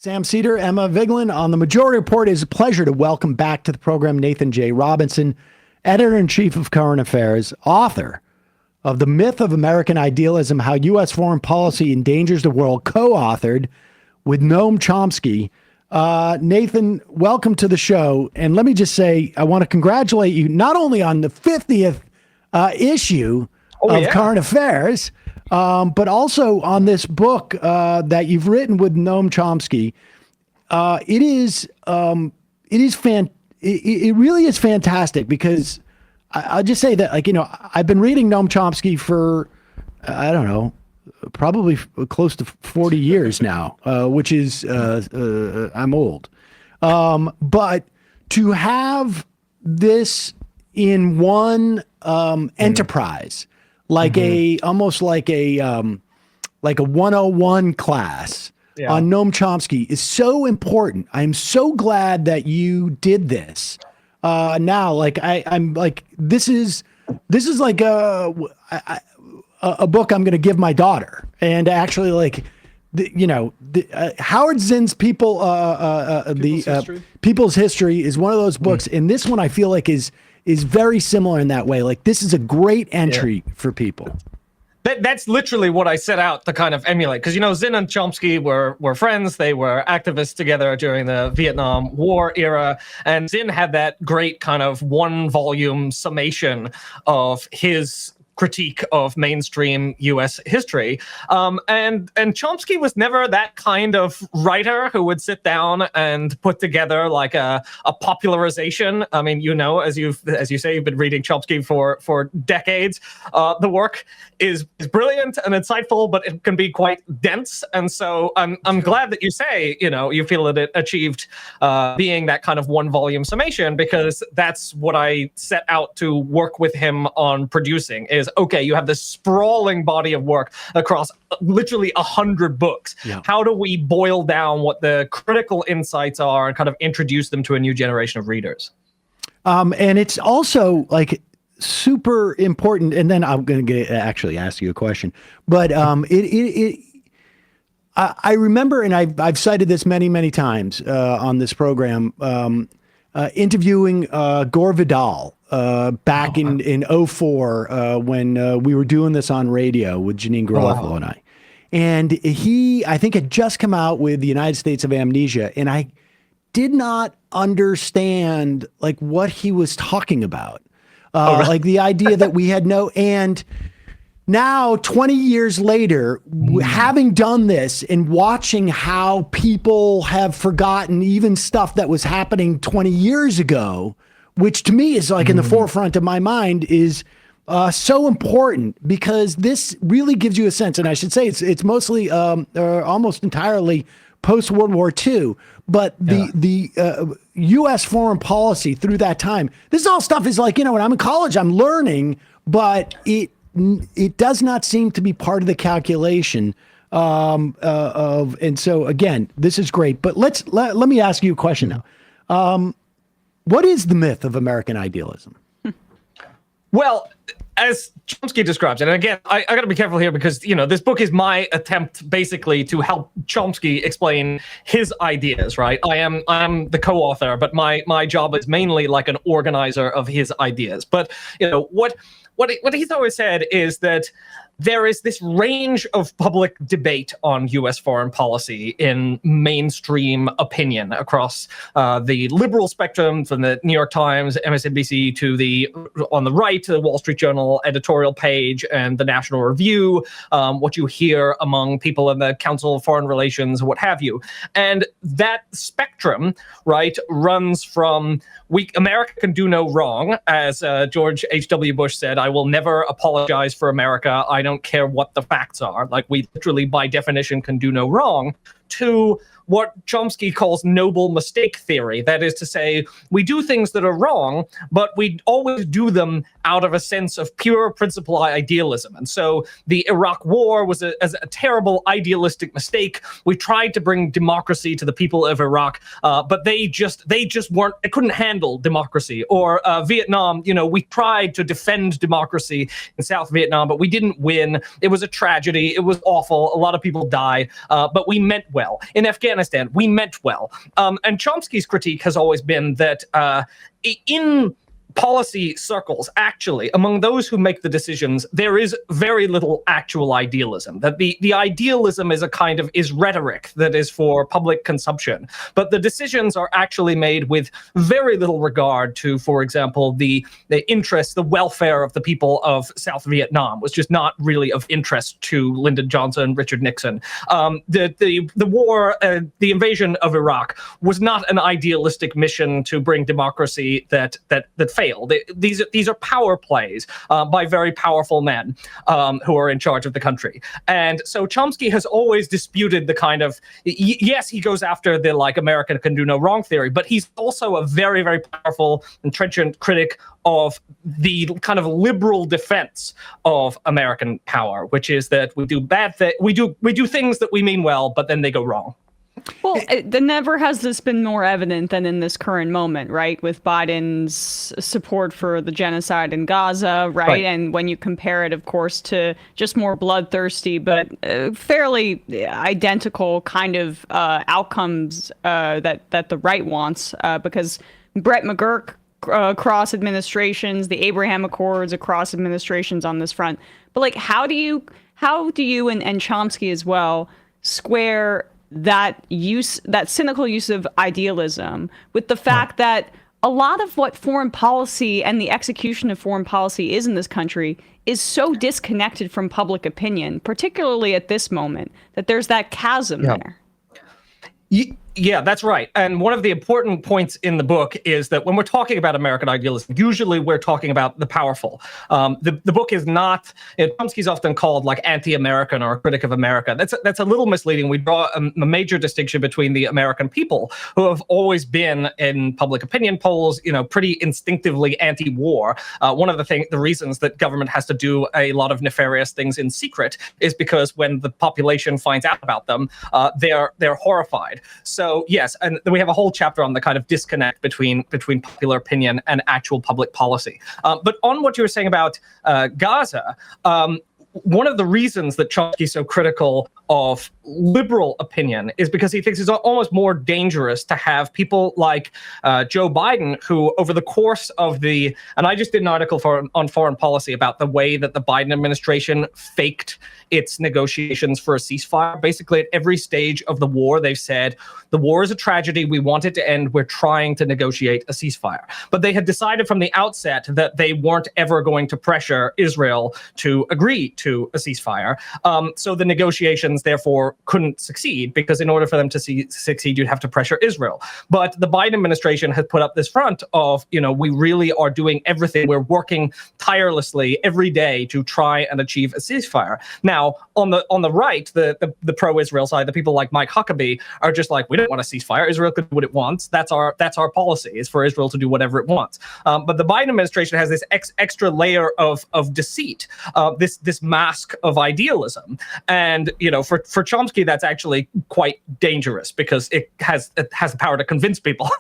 Sam Seder, Emma Vigeland on the Majority Report. It is a pleasure to welcome back to the program Nathan J. Robinson, Editor-in-Chief of Current Affairs, author of The Myth of American Idealism, How U.S. Foreign Policy Endangers the World, co-authored with Noam Chomsky. Nathan, welcome to the show. And let me just say, I want to congratulate you not only on the 50th issue of Current Affairs, but also on this book that you've written with Noam Chomsky. It really is fantastic because I'll just say that, I've been reading Noam Chomsky for, I don't know, probably close to 40 years now, which is, I'm old. But to have this in one enterprise, almost like a 101 class on Noam Chomsky is so important. I'm so glad that you did this. Now, this is like a book I'm going to give my daughter, and actually, Howard Zinn's People's History is one of those books, and this one I feel like is very similar in that way. Like, this is a great entry for people. That's literally what I set out to kind of emulate. Because, Zinn and Chomsky were friends. They were activists together during the Vietnam War era. And Zinn had that great kind of one-volume summation of his critique of mainstream U.S. history. And Chomsky was never that kind of writer who would sit down and put together like a popularization. I mean, as you say, you've been reading Chomsky for decades. The work is brilliant and insightful, but it can be quite dense. And so I'm glad that you say, you feel that it achieved being that kind of one volume summation, because that's what I set out to work with him on producing is, okay, you have this sprawling body of work across literally 100 books. Yeah. How do we boil down what the critical insights are and kind of introduce them to a new generation of readers? And it's also super important. And then I'm going to actually ask you a question, but I remember, and I've cited this many times on this program, interviewing Gore Vidal back in 2004 when we were doing this on radio with Janine Garofalo and I. And he, I think, had just come out with the United States of Amnesia, and I did not understand what he was talking about. Like the idea that we had and now 20 years later, having done this and watching how people have forgotten even stuff that was happening 20 years ago, which to me is in the forefront of my mind, is so important, because this really gives you a sense. And I should say it's mostly or almost entirely post-World War II. But the U.S. foreign policy through that time, this all stuff is when I'm in college, I'm learning, but it does not seem to be part of the calculation and so again, this is great. But let me ask you a question now. What is the myth of American idealism? Well, as Chomsky describes it, and again, I got to be careful here because, this book is my attempt basically to help Chomsky explain his ideas, right? I'm the co-author, but my job is mainly like an organizer of his ideas. But, what he's always said is that there is this range of public debate on U.S. foreign policy in mainstream opinion across the liberal spectrum, from the New York Times, MSNBC, on the right, to the Wall Street Journal editorial page and the National Review, what you hear among people in the Council of Foreign Relations, what have you. And that spectrum, right, runs from America can do no wrong, as George H.W. Bush said, I will never apologize for America. I don't care what the facts are. We literally, by definition, can do no wrong, to what Chomsky calls noble mistake theory. That is to say, we do things that are wrong, but we always do them out of a sense of pure principle idealism. And so the Iraq War was a terrible idealistic mistake. We tried to bring democracy to the people of Iraq, but they just weren't, they couldn't handle democracy. Or Vietnam, we tried to defend democracy in South Vietnam, but we didn't win. It was a tragedy. It was awful. A lot of people died, but we meant well. well. In Afghanistan, we meant well. And Chomsky's critique has always been that in policy circles, actually, among those who make the decisions, there is very little actual idealism. That the idealism is rhetoric that is for public consumption. But the decisions are actually made with very little regard to, for example, the interests, the welfare of the people of South Vietnam was just not really of interest to Lyndon Johnson, Richard Nixon. The war, the invasion of Iraq was not an idealistic mission to bring democracy that failed. These are power plays by very powerful men who are in charge of the country. And so Chomsky has always disputed the kind of, yes, he goes after the like America can do no wrong theory, but he's also a very, very powerful and trenchant critic of the kind of liberal defense of American power, which is that we do we do things that we mean well, but then they go wrong. Well, never has this been more evident than in this current moment, right? With Biden's support for the genocide in Gaza, right? And when you compare it, of course, to just more bloodthirsty, but fairly identical kind of outcomes that the right wants, because Brett McGurk across administrations, the Abraham Accords across administrations on this front. But like, how do you and Chomsky as well square that cynical use of idealism with the fact that a lot of what foreign policy and the execution of foreign policy is in this country is so disconnected from public opinion, particularly at this moment, that there's that chasm there? Yeah, that's right. And one of the important points in the book is that when we're talking about American idealism, usually we're talking about the powerful. The book is not, Chomsky's often called like anti-American or a critic of America. That's a little misleading. We draw a major distinction between the American people, who have always been in public opinion polls, pretty instinctively anti-war. One of the reasons that government has to do a lot of nefarious things in secret is because when the population finds out about them, they're horrified. So yes, and then we have a whole chapter on the kind of disconnect between popular opinion and actual public policy. But on what you were saying about Gaza, one of the reasons that Chomsky is so critical of liberal opinion is because he thinks it's almost more dangerous to have people like Joe Biden, who over the course of and I just did an article on foreign policy about the way that the Biden administration faked its negotiations for a ceasefire. Basically, at every stage of the war, they've said, the war is a tragedy. We want it to end. We're trying to negotiate a ceasefire. But they had decided from the outset that they weren't ever going to pressure Israel to agree to a ceasefire. So the negotiations, therefore, couldn't succeed, because in order for them to succeed, you'd have to pressure Israel. But the Biden administration has put up this front of, we really are doing everything. We're working tirelessly every day to try and achieve a ceasefire. Now, on the right, the pro-Israel side, the people like Mike Huckabee are just like, we don't want a ceasefire. Israel can do what it wants. That's our policy, is for Israel to do whatever it wants. But the Biden administration has this extra layer of deceit, this mask of idealism, and for Chomsky, that's actually quite dangerous because it has the power to convince people.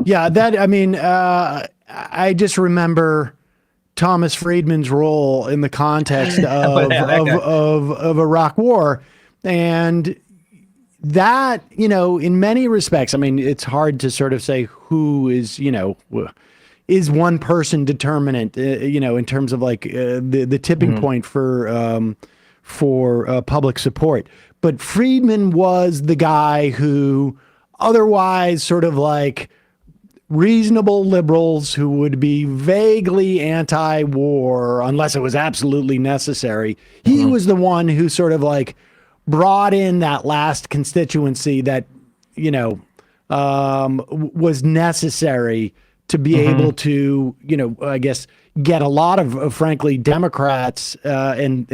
Yeah, I just remember Thomas Friedman's role in the context of Iraq War, and that, in many respects, it's hard to sort of say who is one person determinant, in terms of like the tipping point for public support. But Friedman was the guy who otherwise sort of like reasonable liberals who would be vaguely anti-war unless it was absolutely necessary. He was the one who sort of like brought in that last constituency that, was necessary to be able to, I guess, get a lot of frankly, Democrats and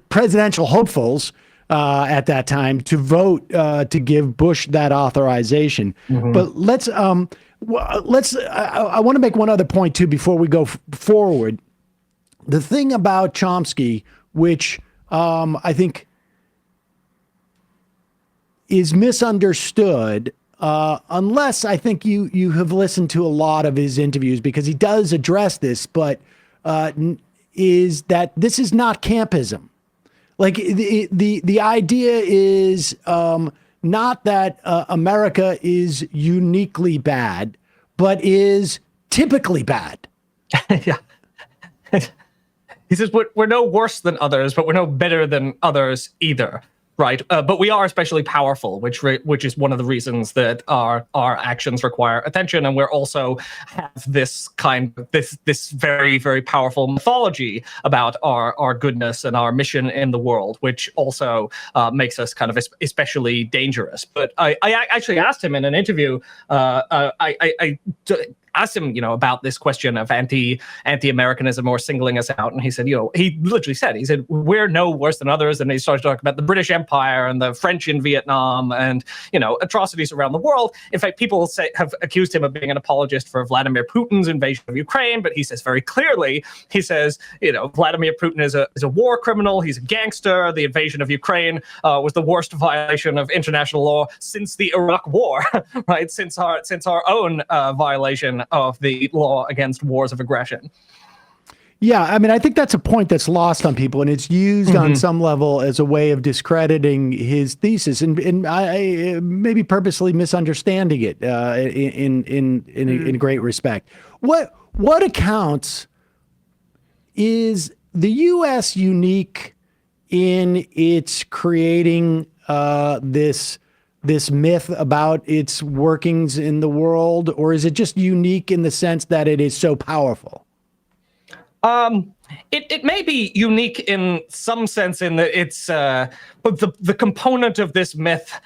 presidential hopefuls at that time to vote to give Bush that authorization. But I want to make one other point too before we go forward. The thing about Chomsky, which I think is misunderstood, unless I think you have listened to a lot of his interviews, because he does address this, but is that this is not campism. Like the idea is not that America is uniquely bad, but is typically bad. Yeah. He says we're no worse than others, but we're no better than others either, right? But we are especially powerful, which is one of the reasons that our actions require attention, and we're also have this very, very powerful mythology about our goodness and our mission in the world, which also makes us kind of especially dangerous. But I actually asked him in an interview. I asked him, about this question of anti-Americanism or singling us out, and he said, he literally said, we're no worse than others, and he started talking about the British Empire and the French in Vietnam and atrocities around the world. In fact, people have accused him of being an apologist for Vladimir Putin's invasion of Ukraine, but he says very clearly, Vladimir Putin is a war criminal, he's a gangster. The invasion of Ukraine was the worst violation of international law since the Iraq War, right? Since our own violation of the law against wars of aggression. Yeah, I mean, I think that's a point that's lost on people, and it's used on some level as a way of discrediting his thesis, and I maybe purposely misunderstanding it in great respect. What accounts is the U.S. unique in its creating this myth about its workings in the world, or is it just unique in the sense that it is so powerful? It may be unique in some sense in that it's the component of this myth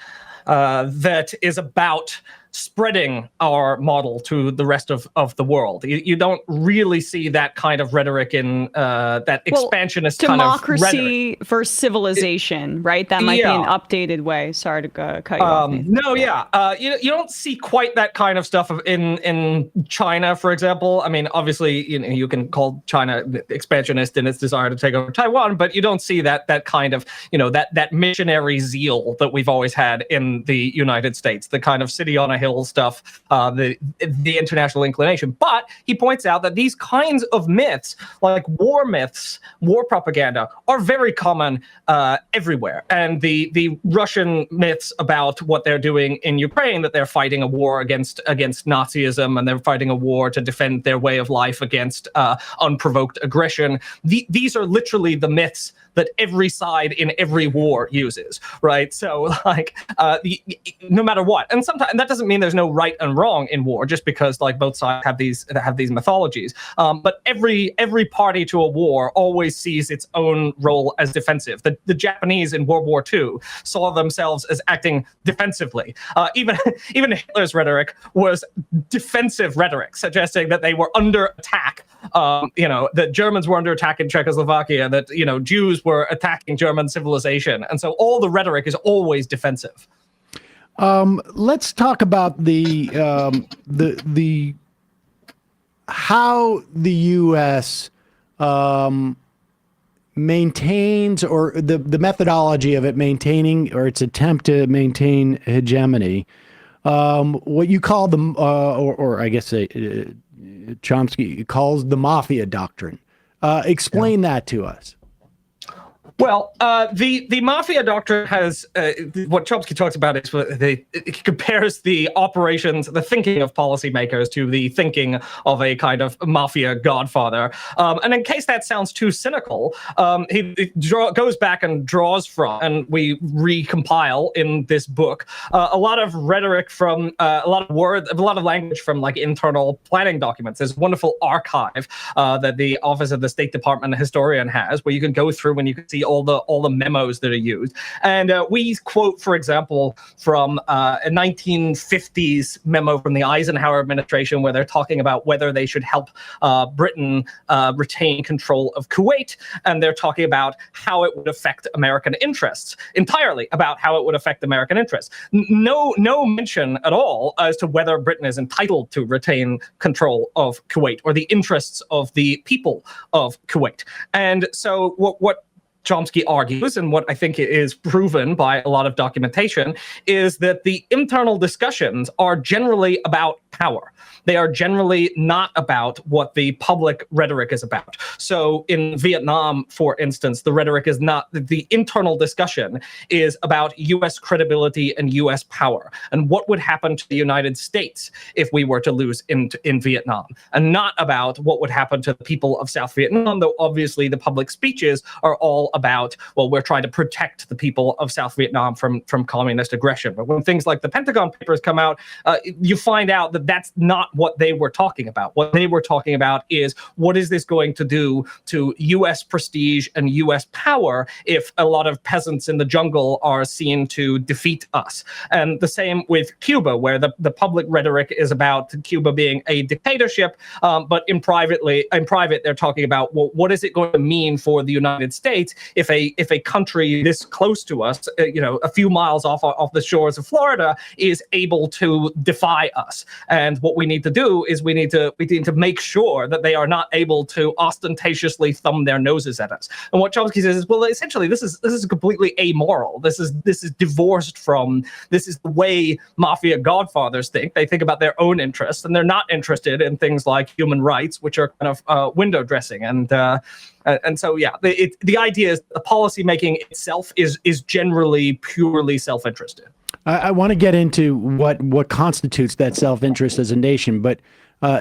that is about spreading our model to the rest of the world. You don't really see that kind of rhetoric in that expansionist kind of rhetoric. Democracy versus civilization, right? That might be an updated way. Sorry to cut you off, Nathan. No, yeah. You don't see quite that kind of stuff in China, for example. I mean, obviously, you can call China expansionist in its desire to take over Taiwan, but you don't see that kind of, that missionary zeal that we've always had in the United States, the kind of city on a hill stuff, the international inclination. But he points out that these kinds of myths, like war myths, war propaganda, are very common everywhere. And the Russian myths about what they're doing in Ukraine, that they're fighting a war against Nazism, and they're fighting a war to defend their way of life against unprovoked aggression. These are literally the myths that every side in every war uses, right? So, no matter what, and sometimes that doesn't mean there's no right and wrong in war, just because both sides have these mythologies. But every party to a war always sees its own role as defensive. The Japanese in World War II saw themselves as acting defensively. Even Hitler's rhetoric was defensive rhetoric, suggesting that they were under attack. That Germans were under attack in Czechoslovakia, that Jews were attacking German civilization, and so all the rhetoric is always defensive. Let's talk about the how the U.S. Maintains, or the methodology of it maintaining, or its attempt to maintain hegemony. What you call the, or I guess Chomsky calls the Mafia Doctrine. Explain that to us. Well, the Mafia Doctrine has what Chomsky talks about is it compares the operations, the thinking of policymakers to the thinking of a kind of mafia godfather. And in case that sounds too cynical, he goes back and draws from, and we recompile in this book, a lot of rhetoric from a lot of language from internal planning documents. There's a wonderful archive that the Office of the State Department historian has, where you can go through and you can see all the memos that are used. And we quote, for example, from a 1950s memo from the Eisenhower administration, where they're talking about whether they should help Britain retain control of Kuwait. And they're talking about how it would affect American interests, entirely about how it would affect American interests. No mention at all as to whether Britain is entitled to retain control of Kuwait or the interests of the people of Kuwait. And so what Chomsky argues, and what I think is proven by a lot of documentation, is that the internal discussions are generally about power. They are generally not about what the public rhetoric is about. So in Vietnam, for instance, the rhetoric is not, the internal discussion is about U.S. credibility and U.S. power, and what would happen to the United States if we were to lose in Vietnam, and not about what would happen to the people of South Vietnam, though obviously the public speeches are all about, well, we're trying to protect the people of South Vietnam from communist aggression. But when things like the Pentagon Papers come out, you find out that that's not what they were talking about. What they were talking about is, what is this going to do to U.S. prestige and U.S. power if a lot of peasants in the jungle are seen to defeat us? And the same with Cuba, where the public rhetoric is about Cuba being a dictatorship, but in private they're talking about, well, what is it going to mean for the United States if a country this close to us, a few miles off the shores of Florida, is able to defy us? And what we need to do is we need to make sure that they are not able to ostentatiously thumb their noses at us. And what Chomsky says is, well, essentially this is completely amoral. This is divorced from, this is the way mafia godfathers think. They think about their own interests, and they're not interested in things like human rights, which are kind of window dressing. And so, yeah, the idea is the policy making itself is generally purely self-interested. I want to get into what constitutes that self-interest as a nation, but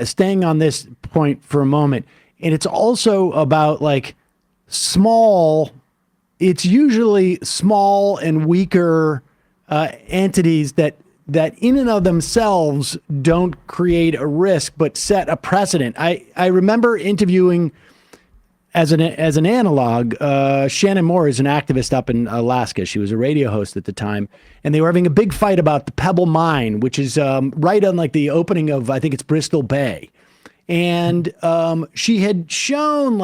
staying on this point for a moment, and it's also about it's usually small and weaker entities that in and of themselves don't create a risk, but set a precedent. I remember interviewing, as an analog, Shannon Moore is an activist up in Alaska. She was a radio host at the time, and they were having a big fight about the Pebble Mine, which is right on the opening of, I think it's Bristol Bay. And she had shown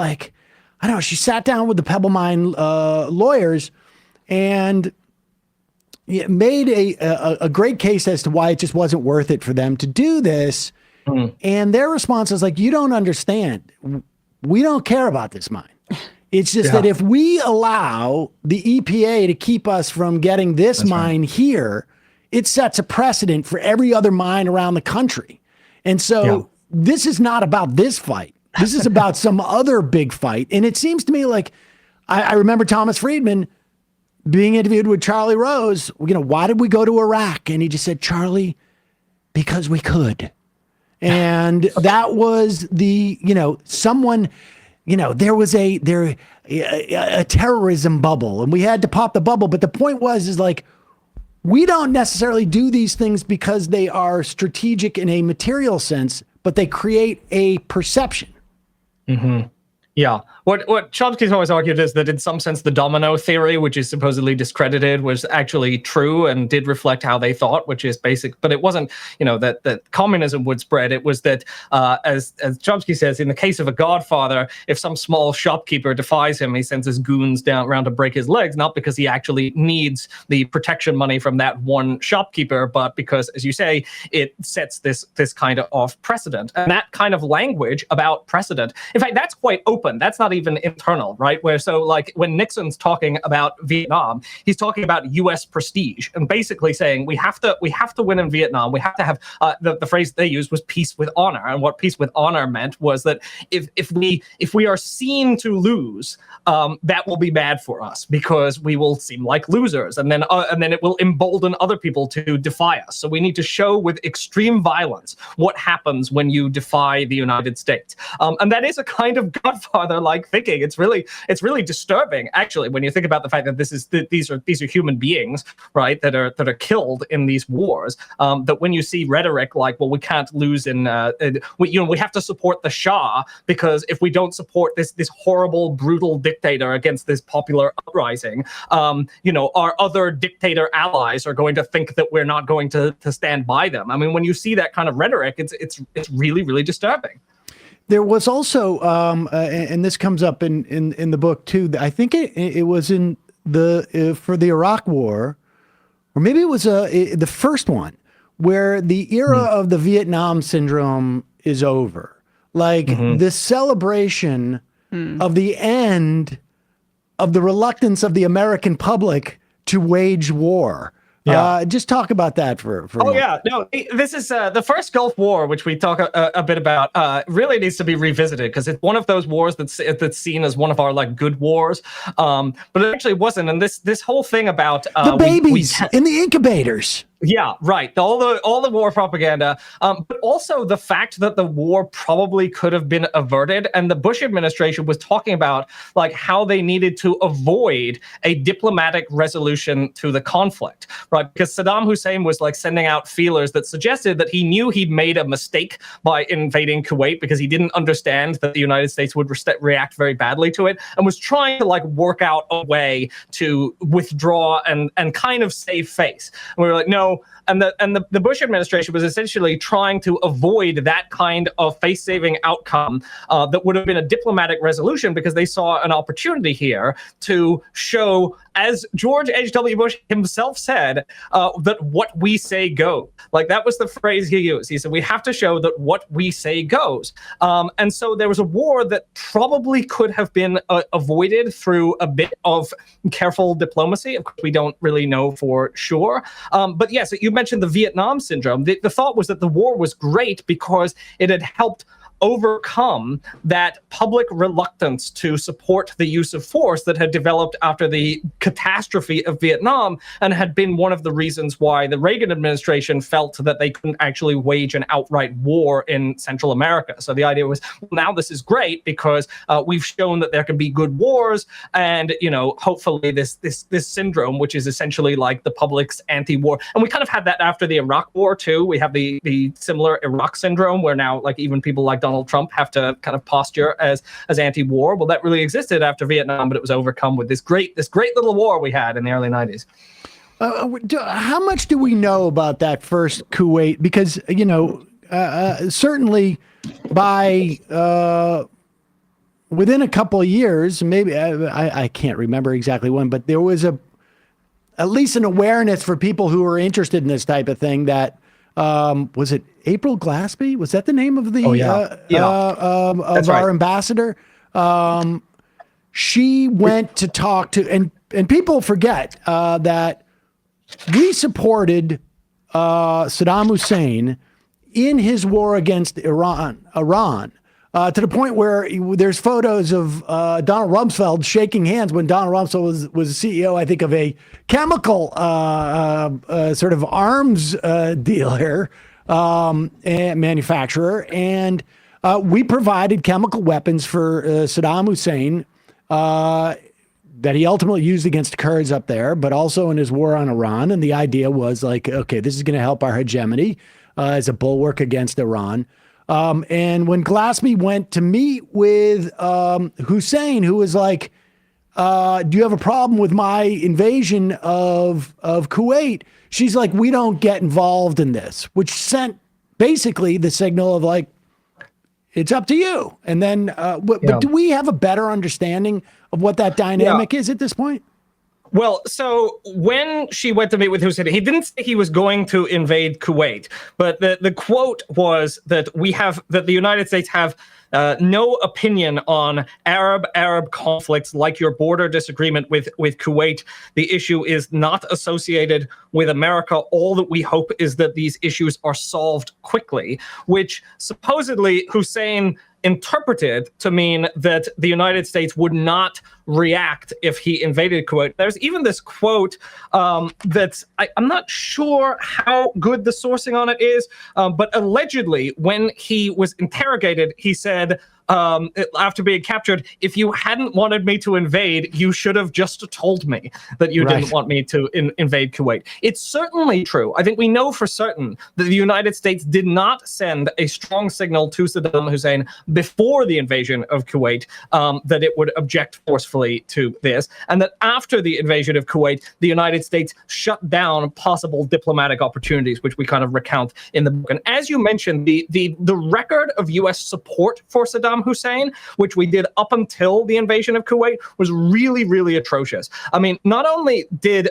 she sat down with the Pebble Mine lawyers and made a great case as to why it just wasn't worth it for them to do this. Mm. And their response was you don't understand. We don't care about this mine. It's just that if we allow the EPA to keep us from getting this mine here, it sets a precedent for every other mine around the country. And so this is not about this fight. This is about some other big fight. And it seems to me I remember Thomas Friedman being interviewed with Charlie Rose. Why did we go to Iraq? And he just said, Charlie, because we could. And that was someone, there was a terrorism bubble, and we had to pop the bubble. But the point was we don't necessarily do these things because they are strategic in a material sense, but they create a perception. Mm-hmm. Yeah. What Chomsky's always argued is that in some sense the domino theory, which is supposedly discredited, was actually true and did reflect how they thought, which is basic. But it wasn't, that communism would spread. It was that, as Chomsky says, in the case of a godfather, if some small shopkeeper defies him, he sends his goons down around to break his legs, not because he actually needs the protection money from that one shopkeeper, but because, as you say, it sets this kind of off precedent. And that kind of language about precedent, in fact, that's quite open. That's not even internal, right? When Nixon's talking about Vietnam, he's talking about U.S. prestige and basically saying we have to win in Vietnam. We have to have the phrase they used was peace with honor, and what peace with honor meant was that if we are seen to lose, that will be bad for us because we will seem like losers, and then it will embolden other people to defy us. So we need to show with extreme violence what happens when you defy the United States, and that is a kind of Godfather-like thinking. It's really disturbing, actually, when you think about the fact that these are human beings, right, that are killed in these wars. That when you see rhetoric like, well, we can't lose we have to support the Shah because if we don't support this horrible, brutal dictator against this popular uprising, our other dictator allies are going to think that we're not going to stand by them. I mean, when you see that kind of rhetoric, it's really, really disturbing. There was also, and this comes up in the book too. I think it was in for the Iraq War, or maybe it was the first one, where the era of the Vietnam syndrome is over. The celebration of the end of the reluctance of the American public to wage war. Yeah. Just talk about that for a moment. Yeah, no, this is the first Gulf War, which we talk a bit about, really needs to be revisited because it's one of those wars that's seen as one of our like good wars, but it actually wasn't. And this whole thing about the babies in the incubators. Yeah, right. All the war propaganda, but also the fact that the war probably could have been averted. And the Bush administration was talking about like how they needed to avoid a diplomatic resolution to the conflict, right? Because Saddam Hussein was like sending out feelers that suggested that he knew he'd made a mistake by invading Kuwait because he didn't understand that the United States would react very badly to it, and was trying to like work out a way to withdraw and kind of save face. And we were like, no. And the Bush administration was essentially trying to avoid that kind of face-saving outcome that would have been a diplomatic resolution, because they saw an opportunity here to show, as George H.W. Bush himself said, that what we say goes. Like, that was the phrase he used. He said, we have to show that what we say goes. And so there was a war that probably could have been avoided through a bit of careful diplomacy. Of course, we don't really know for sure. But yes, you mentioned the Vietnam syndrome. The thought was that the war was great because it had helped overcome that public reluctance to support the use of force that had developed after the catastrophe of Vietnam, and had been one of the reasons why the Reagan administration felt that they couldn't actually wage an outright war in Central America. So the idea was, well, now this is great because we've shown that there can be good wars, and hopefully this syndrome, which is essentially like the public's anti-war, and we kind of had that after the Iraq War too. We have the similar Iraq syndrome, where now like even people like Donald Trump have to kind of posture as anti-war. Well, that really existed after Vietnam, but it was overcome with this great little war we had in the early 90s. How much do we know about that first Kuwait? Because certainly by within a couple of years, maybe I can't remember exactly when, but there was at least an awareness for people who were interested in this type of thing that. Was it April Glaspie? Was that the name of the our ambassador? She went to talk to, and people forget that we supported Saddam Hussein in his war against Iran, to the point where there's photos of Donald Rumsfeld shaking hands when Donald Rumsfeld was CEO, I think, of a chemical sort of arms dealer and manufacturer. And we provided chemical weapons for Saddam Hussein that he ultimately used against Kurds up there, but also in his war on Iran. And the idea was like, okay, this is going to help our hegemony as a bulwark against Iran. And when Glaspie went to meet with Hussein, who was like, do you have a problem with my invasion of Kuwait? She's like, we don't get involved in this, which sent basically the signal of like, it's up to you. And then, but do we have a better understanding of what that dynamic is at this point? Well, so when she went to meet with Hussein, he didn't say he was going to invade Kuwait, but the quote was that the United States have no opinion on Arab conflicts like your border disagreement with Kuwait. The issue is not associated with America. All that we hope is that these issues are solved quickly, which supposedly Hussein interpreted to mean that the United States would not react if he invaded Kuwait. There's even this quote that I'm not sure how good the sourcing on it is, but allegedly when he was interrogated, he said, after being captured, if you hadn't wanted me to invade, you should have just told me that you didn't want me to invade Kuwait. It's certainly true. I think we know for certain that the United States did not send a strong signal to Saddam Hussein before the invasion of Kuwait that it would object forcefully to this, and that after the invasion of Kuwait, the United States shut down possible diplomatic opportunities, which we kind of recount in the book. And as you mentioned, the record of U.S. support for Saddam Hussein, which we did up until the invasion of Kuwait, was really, really atrocious. I mean, not only did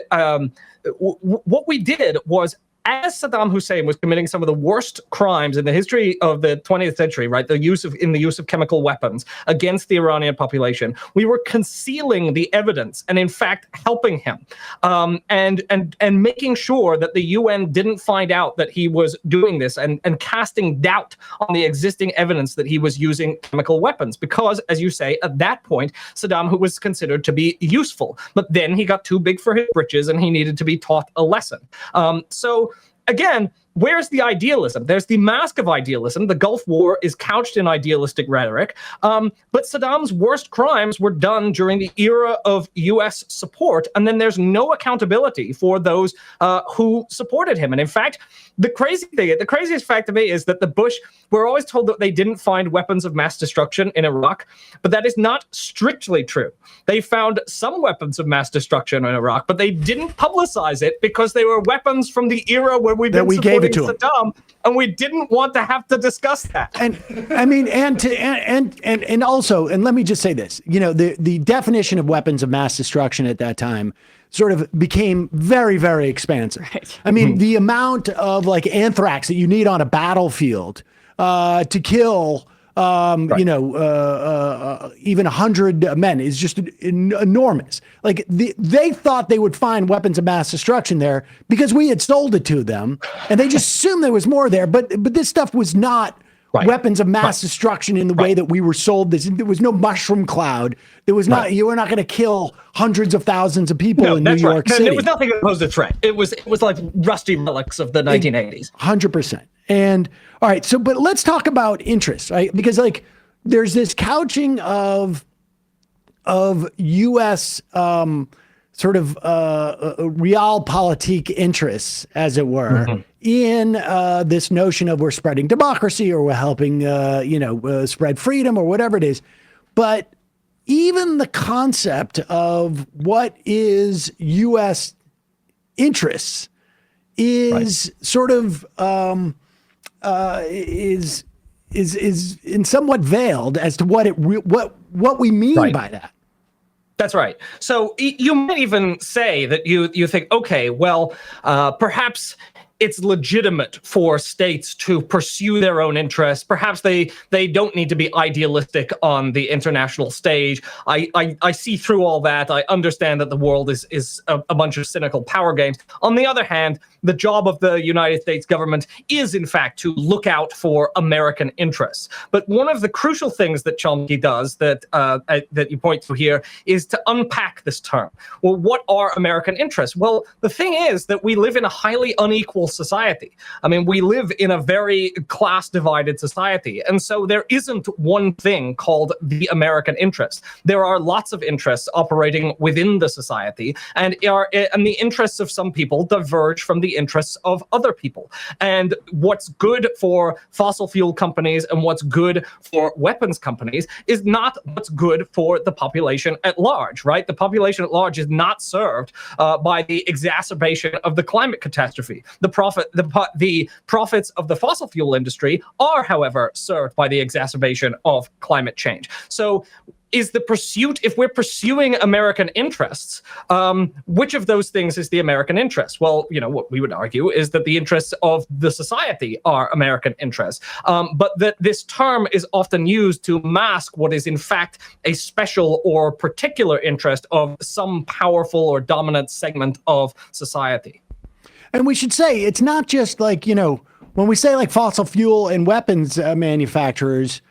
what we did was as Saddam Hussein was committing some of the worst crimes in the history of the 20th century, right, the use of chemical weapons against the Iranian population, we were concealing the evidence and, in fact, helping him, and making sure that the UN didn't find out that he was doing this, and casting doubt on the existing evidence that he was using chemical weapons. Because, as you say, at that point, Saddam was considered to be useful, but then he got too big for his britches and he needed to be taught a lesson. So again, where's the idealism? There's the mask of idealism. The Gulf War is couched in idealistic rhetoric. But Saddam's worst crimes were done during the era of U.S. support, and then there's no accountability for those who supported him. And in fact, the craziest fact to me is that the Bush, we're always told that they didn't find weapons of mass destruction in Iraq, but that is not strictly true. They found some weapons of mass destruction in Iraq, but they didn't publicize it because they were weapons from the era where we gave it to Saddam, and we didn't want to have to discuss that. And I mean, and also, and let me just say this, the definition of weapons of mass destruction at that time sort of became very, very expansive. Right. I mean, the amount of like anthrax that you need on a battlefield to kill, even 100 men is just enormous. Like they thought they would find weapons of mass destruction there because we had sold it to them, and they just assumed there was more there. But this stuff was not weapons of mass destruction in the way that we were sold this. There was no mushroom cloud. There was not. You were not going to kill hundreds of thousands of people in New York City. There was nothing that posed a threat. It was like rusty relics of the 1980s. 100%. And all right, but let's talk about interest, right? Because like there's this couching of U.S. Sort of realpolitik interests, as it were, in this notion of we're spreading democracy or we're helping, spread freedom or whatever it is. But even the concept of what is U.S. interests is sort of is in somewhat veiled as to what we mean by that. That's right. So you might even say that you think, okay, well, perhaps it's legitimate for states to pursue their own interests. Perhaps they don't need to be idealistic on the international stage. I see through all that. I understand that the world is a bunch of cynical power games. On the other hand, the job of the United States government is, in fact, to look out for American interests. But one of the crucial things that Chomsky does that you point to here is to unpack this term. Well, what are American interests? Well, the thing is that we live in a highly unequal society. I mean, we live in a very class-divided society. And so there isn't one thing called the American interest. There are lots of interests operating within the society, and the interests of some people diverge from the interests of other people. And what's good for fossil fuel companies and what's good for weapons companies is not what's good for the population at large, right? The population at large is not served by the exacerbation of the climate catastrophe. The profits of the fossil fuel industry are, however, served by the exacerbation of climate change. So is the pursuit, if we're pursuing American interests, which of those things is the American interest? Well, what we would argue is that the interests of the society are American interests, but that this term is often used to mask what is in fact a special or particular interest of some powerful or dominant segment of society. And we should say, it's not just like, when we say like fossil fuel and weapons manufacturers,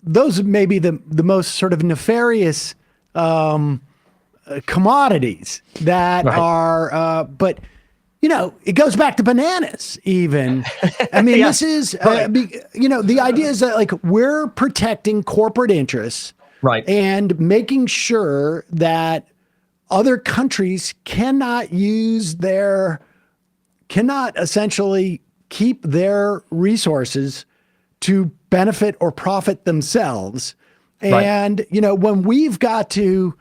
those may be the most sort of nefarious commodities that are, but it goes back to bananas even. I mean, this is, the idea is that like we're protecting corporate interests, right, and making sure that other countries cannot essentially keep their resources to benefit or profit themselves. And, when we've got to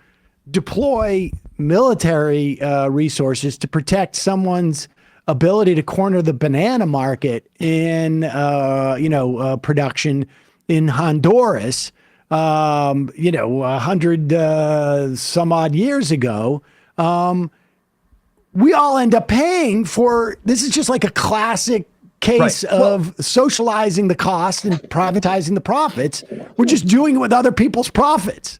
deploy military resources to protect someone's ability to corner the banana market in, production in Honduras, 100 some odd years ago, we all end up paying for. This is just like a classic case of socializing the cost and privatizing the profits. We're just doing it with other people's profits.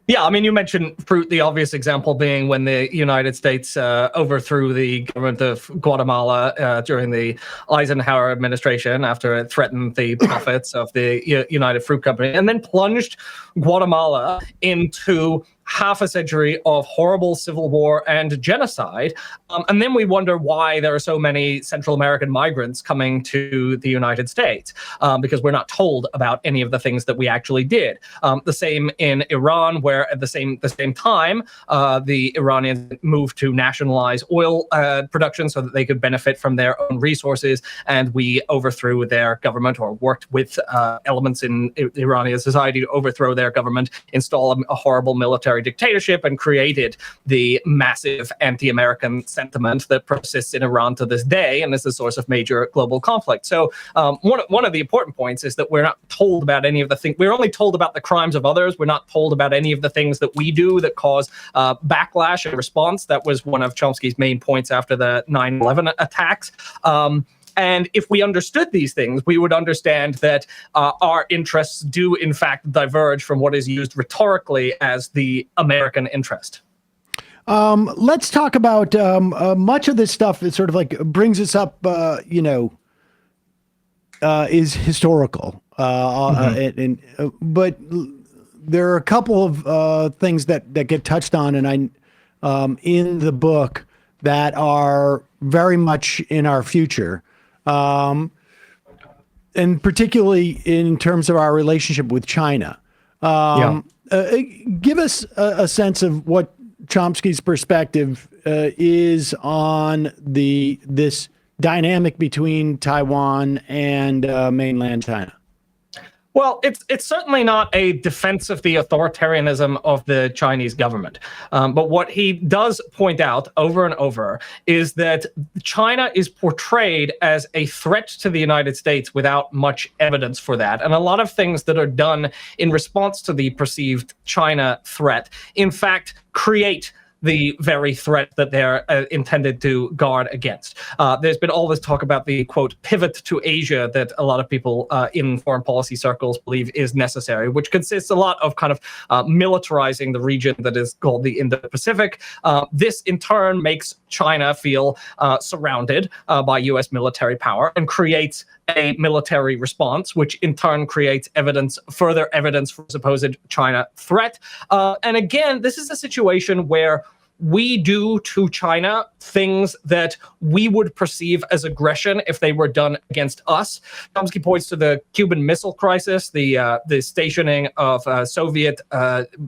Yeah, I mean, you mentioned fruit, the obvious example being when the United States overthrew the government of Guatemala during the Eisenhower administration after it threatened the profits of the United Fruit Company, and then plunged Guatemala into half a century of horrible civil war and genocide. And then we wonder why there are so many Central American migrants coming to the United States, because we're not told about any of the things that we actually did. The same in Iran, where at the same time, the Iranians moved to nationalize oil production so that they could benefit from their own resources, and we overthrew their government, or worked with elements in Iranian society to overthrow their government, install a horrible military dictatorship, and created the massive anti-American sentiment that persists in Iran to this day and is the source of major global conflict. So one of the important points is that we're not told about any of the things. We're only told about the crimes of others. We're not told about any of the things that we do that cause backlash and response. That was one of Chomsky's main points after the 9/11 attacks. And if we understood these things, we would understand that our interests do, in fact, diverge from what is used rhetorically as the American interest. Let's talk about much of this stuff that sort of like brings us up, is historical. But there are a couple of things that get touched on, and in the book that are very much in our future. And particularly in terms of our relationship with China. Give us a sense of what Chomsky's perspective is on this dynamic between Taiwan and mainland China. Well, it's certainly not a defense of the authoritarianism of the Chinese government. But what he does point out over and over is that China is portrayed as a threat to the United States without much evidence for that. And a lot of things that are done in response to the perceived China threat, in fact, create the very threat that they're intended to guard against. There's been all this talk about the, quote, pivot to Asia that a lot of people in foreign policy circles believe is necessary, which consists a lot of kind of militarizing the region that is called the Indo-Pacific. This, in turn, makes China feel surrounded by U.S. military power and creates a military response, which in turn creates further evidence for supposed China threat. And again, this is a situation where we do to China things that we would perceive as aggression if they were done against us. Chomsky points to the Cuban Missile Crisis, the stationing of Soviet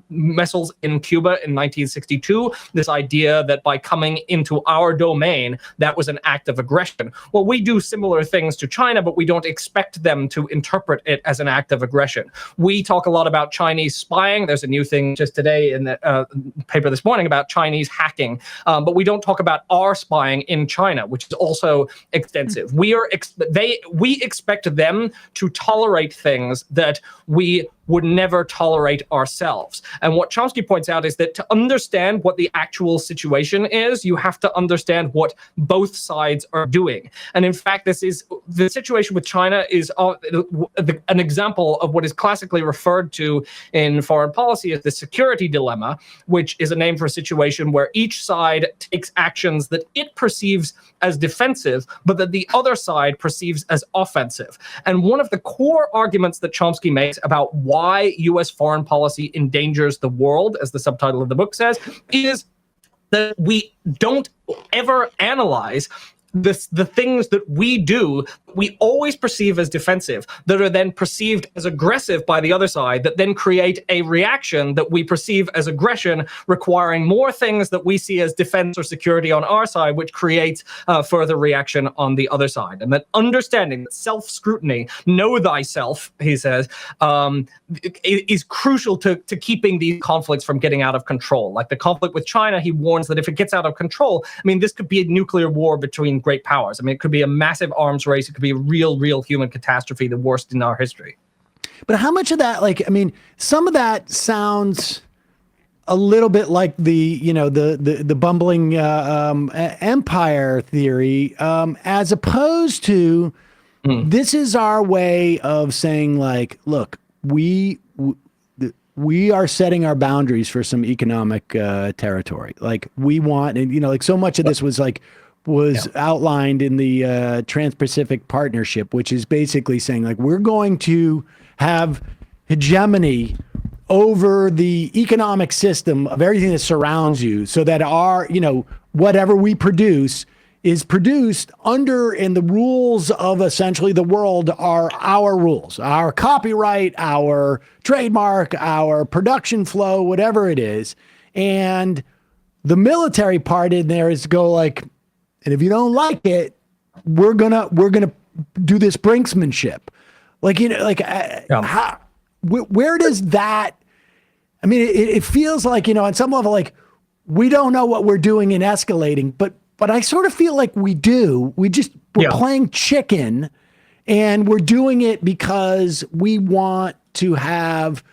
missiles in Cuba in 1962, this idea that by coming into our domain, that was an act of aggression. Well, we do similar things to China, but we don't expect them to interpret it as an act of aggression. We talk a lot about Chinese spying. There's a new thing just today in the paper this morning about Chinese hacking, but we don't talk about our spying in China, which is also extensive. We expect them to tolerate things that we would never tolerate ourselves. And what Chomsky points out is that to understand what the actual situation is, you have to understand what both sides are doing. And in fact, the situation with China is an example of what is classically referred to in foreign policy as the security dilemma, which is a name for a situation where each side takes actions that it perceives as defensive, but that the other side perceives as offensive. And one of the core arguments that Chomsky makes about why U.S. foreign policy endangers the world, as the subtitle of the book says, is that we don't ever analyze the things that we do, we always perceive as defensive, that are then perceived as aggressive by the other side, that then create a reaction that we perceive as aggression, requiring more things that we see as defense or security on our side, which creates further reaction on the other side. And that understanding, that self-scrutiny, know thyself, he says, is crucial to keeping these conflicts from getting out of control. Like the conflict with China, he warns that if it gets out of control, I mean, this could be a nuclear war between great powers. I mean, it could be a massive arms race. It could be a real human catastrophe, the worst in our history. But how much of that, some of that sounds a little bit like the bumbling empire theory, as opposed to this is our way of saying, like, look, we are setting our boundaries for some economic territory. Like, we want, and like so much of this was outlined in the Trans-Pacific Partnership, which is basically saying, like, we're going to have hegemony over the economic system of everything that surrounds you, so that our, whatever we produce is produced under, and the rules of essentially the world are our rules, our copyright, our trademark, our production flow, whatever it is. And the military part in there is go like, and if you don't like it, we're gonna do this brinksmanship. Like, how, where does that, I mean, it feels like, on some level, like, we don't know what we're doing in escalating, but I sort of feel like we do. We're playing chicken, and we're doing it because we want to have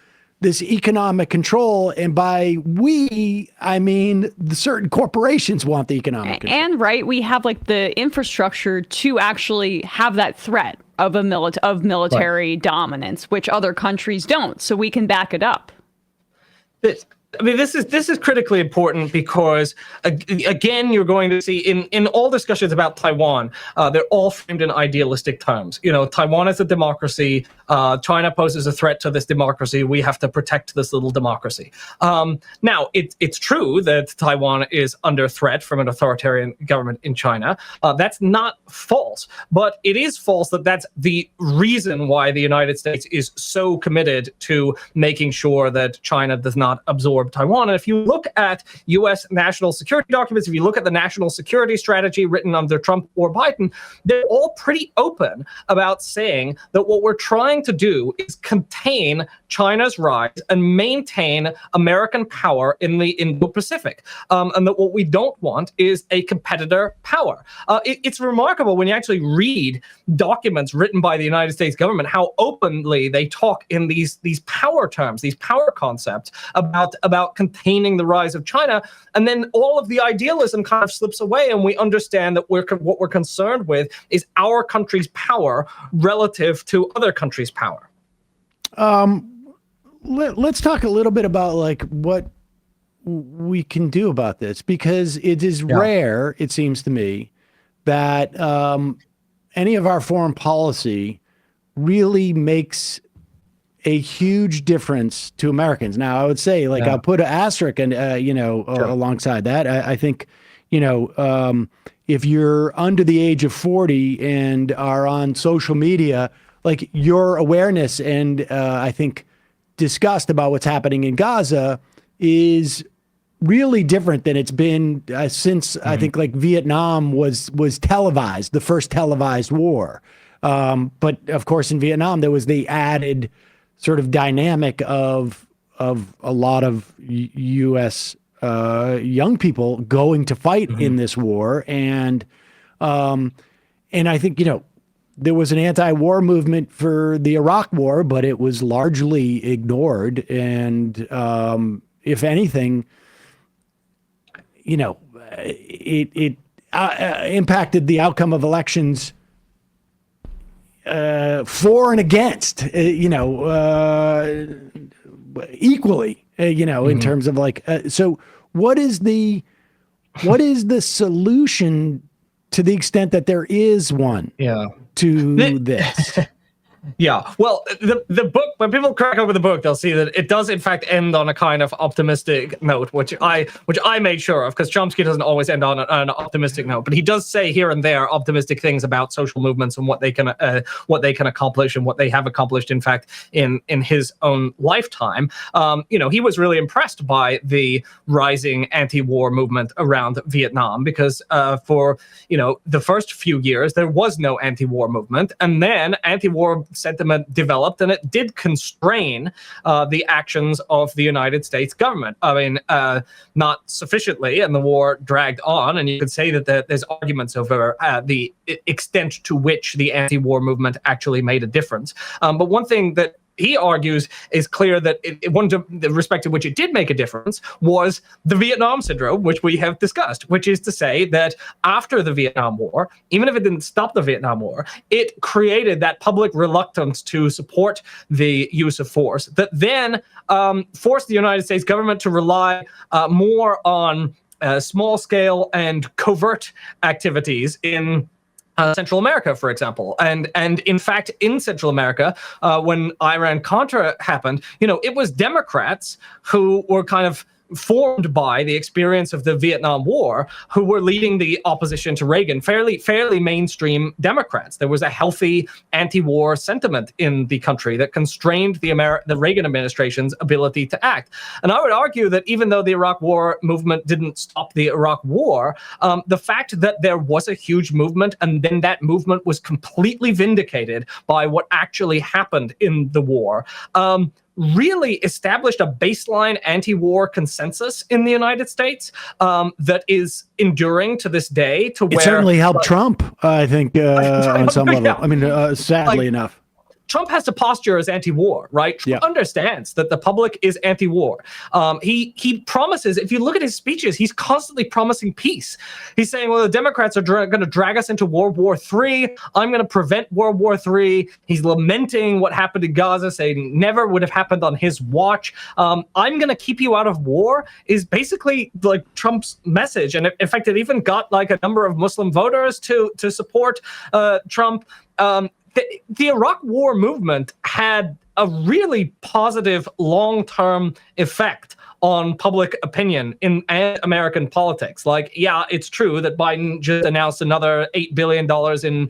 this economic control. And by we, I mean the certain corporations want the economic control. And we have like the infrastructure to actually have that threat of military dominance, which other countries don't. So we can back it up. This is critically important because, again, you're going to see in all discussions about Taiwan, they're all framed in idealistic terms. Taiwan is a democracy. China poses a threat to this democracy. We have to protect this little democracy. Now, it's true that Taiwan is under threat from an authoritarian government in China. That's not false, but it is false that that's the reason why the United States is so committed to making sure that China does not absorb Taiwan. And if you look at U.S. national security documents, if you look at the national security strategy written under Trump or Biden, they're all pretty open about saying that what we're trying to do is contain China's rise and maintain American power in the Indo-Pacific. And that what we don't want is a competitor power. It's remarkable when you actually read documents written by the United States government, how openly they talk in these power terms, these power concepts about containing the rise of China. And then all of the idealism kind of slips away, and we understand that what we're concerned with is our country's power relative to other countries' power. Let's talk a little bit about like what we can do about this, because it is rare, it seems to me, that any of our foreign policy really makes a huge difference to Americans. Now, I would say, like, I'll put an asterisk and alongside that. I think, if you're under the age of 40 and are on social media, like, your awareness and I think disgust about what's happening in Gaza is really different than it's been since I think like Vietnam was televised, the first televised war. But of course, in Vietnam, there was the added sort of dynamic of a lot of U.S. Young people going to fight in this war, and I think there was an anti-war movement for the Iraq War, but it was largely ignored, and if anything, it impacted the outcome of elections. For and against, equally, in terms of like, so what is the solution, to the extent that there is one, to this? Yeah, well, the book, when people crack over the book, they'll see that it does in fact end on a kind of optimistic note, which I made sure of, because Chomsky doesn't always end on an optimistic note, but he does say here and there optimistic things about social movements and what they can accomplish and what they have accomplished, in fact, in his own lifetime. He was really impressed by the rising anti-war movement around Vietnam, because for the first few years there was no anti-war movement, and then anti-war sentiment developed, and it did constrain the actions of the United States government. I mean, not sufficiently, and the war dragged on, and you could say that there's arguments over the extent to which the anti-war movement actually made a difference. But one thing that he argues is clear that one of the respect to which it did make a difference was the Vietnam syndrome, which we have discussed, which is to say that after the Vietnam War, even if it didn't stop the Vietnam War, it created that public reluctance to support the use of force that then forced the United States government to rely more on small-scale and covert activities in Central America, for example. And in fact, in Central America, when Iran-Contra happened, it was Democrats who were kind of formed by the experience of the Vietnam War, who were leading the opposition to Reagan, fairly mainstream Democrats. There was a healthy anti-war sentiment in the country that constrained the Reagan administration's ability to act. And I would argue that even though the Iraq War movement didn't stop the Iraq War, the fact that there was a huge movement and then that movement was completely vindicated by what actually happened in the war, really established a baseline anti-war consensus in the United States that is enduring to this day. It certainly helped Trump, I think, on some level. Yeah. I mean, sadly enough. Trump has to posture as anti-war, right? Trump understands that the public is anti-war. He promises, if you look at his speeches, he's constantly promising peace. He's saying, well, the Democrats are going to drag us into World War III. I'm going to prevent World War III. He's lamenting what happened in Gaza, saying never would have happened on his watch. I'm going to keep you out of war is basically like Trump's message. And in fact, it even got like a number of Muslim voters to support Trump. The Iraq War movement had a really positive long-term effect on public opinion in American politics. Like, yeah, it's true that Biden just announced another $8 billion in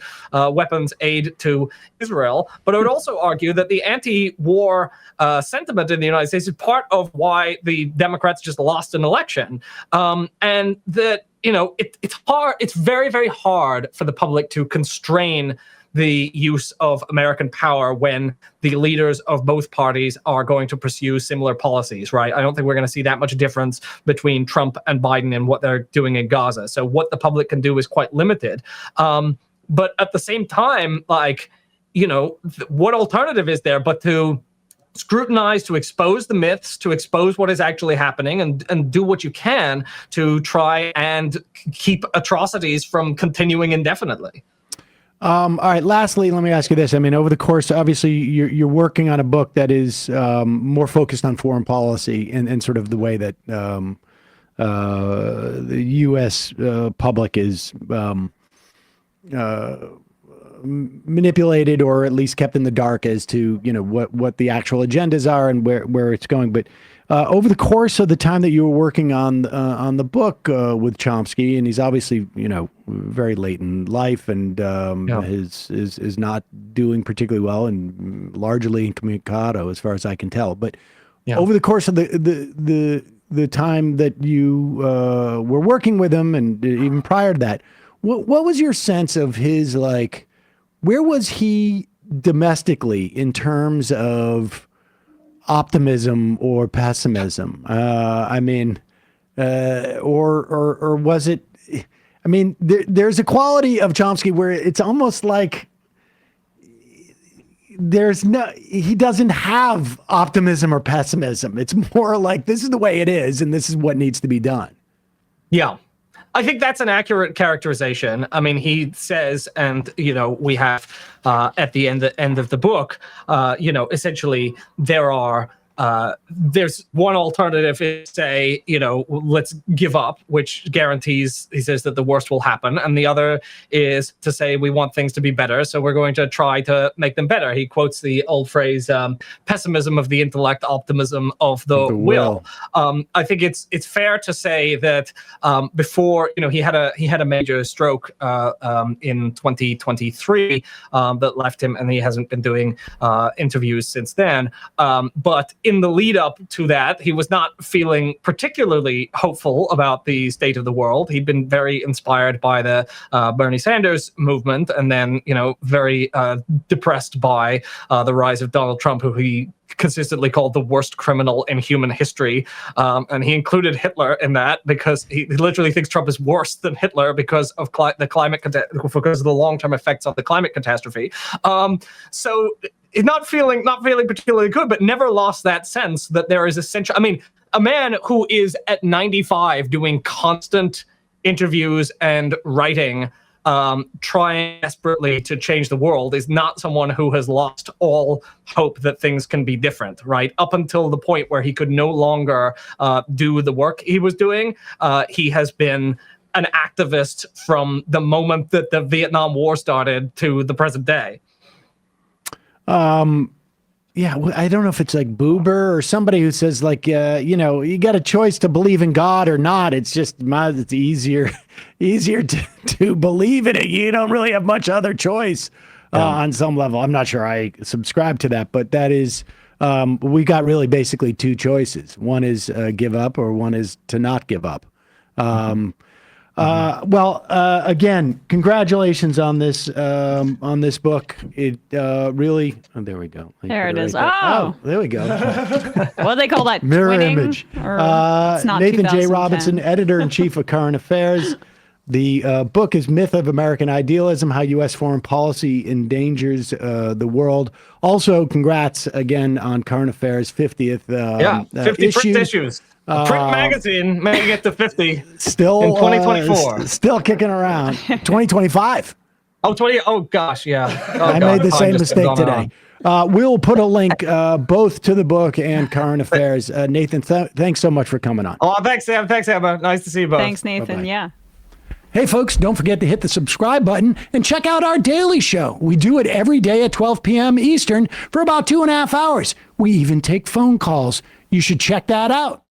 weapons aid to Israel, but I would also argue that the anti-war sentiment in the United States is part of why the Democrats just lost an election, and that it's hard. It's very, very hard for the public to constrain the use of American power when the leaders of both parties are going to pursue similar policies, right? I don't think we're going to see that much difference between Trump and Biden and what they're doing in Gaza. So what the public can do is quite limited. But at the same time, what alternative is there but to scrutinize, to expose the myths, to expose what is actually happening, and do what you can to try and keep atrocities from continuing indefinitely. All right. Lastly, let me ask you this. I mean, over the course, obviously, you're working on a book that is more focused on foreign policy and sort of the way that the U.S. Public is manipulated or at least kept in the dark as to what the actual agendas are and where it's going. But over the course of the time that you were working on the book with Chomsky, and he's obviously very late in life and is not doing particularly well and largely incommunicado as far as I can tell. But over the course of the time that you were working with him and even prior to that, what was your sense of his, where was he domestically in terms of optimism or pessimism? Or was it? I mean, there's a quality of Chomsky where it's almost like he doesn't have optimism or pessimism. It's more like this is the way it is, and this is what needs to be done. Yeah. I think that's an accurate characterization. I mean, he says, and we have at the end of the book, essentially there's one alternative is say, let's give up, which guarantees, he says, that the worst will happen. And the other is to say, we want things to be better, so we're going to try to make them better. He quotes the old phrase, pessimism of the intellect, optimism of the will. I think it's fair to say that before, he had a major stroke in 2023 that left him, and he hasn't been doing interviews since then. But in the lead up to that, he was not feeling particularly hopeful about the state of the world. He'd been very inspired by the Bernie Sanders movement, and then, very depressed by the rise of Donald Trump, who he consistently called the worst criminal in human history. And he included Hitler in that because he literally thinks Trump is worse than Hitler because of because of the long-term effects of the climate catastrophe. So not feeling particularly good, but never lost that sense that there is essential. I mean, a man who is at 95 doing constant interviews and writing, trying desperately to change the world, is not someone who has lost all hope that things can be different, right? Up until the point where he could no longer do the work he was doing, he has been an activist from the moment that the Vietnam War started to the present day. Yeah, I don't know if it's like Buber or somebody who says like, you got a choice to believe in God or not. It's just it's easier to believe in it. You don't really have much other choice on some level. I'm not sure I subscribe to that, but that is, we got really basically two choices. One is give up, or one is to not give up. Again, congratulations on this book. It really. Oh, there we go. There it is. Oh, there we go. What do they call that? Mirror Twinning? image. It's not Nathan J. 2010. Robinson, editor-in-chief of Current Affairs. The book is Myth of American Idealism: How U.S. Foreign Policy Endangers the World. Also, congrats again on Current Affairs' 50th 50 print issues. Print magazine making it to 50 still in 2024. Still kicking around. 2025. Oh gosh, yeah. I made the same mistake today. We'll put a link both to the book and Current Affairs. Nathan, thanks so much for coming on. Oh, thanks, Sam. Thanks, Emma. Nice to see you both. Thanks, Nathan. Bye-bye. Yeah. Hey, folks, don't forget to hit the subscribe button and check out our daily show. We do it every day at 12 p.m. Eastern for about 2.5 hours. We even take phone calls. You should check that out.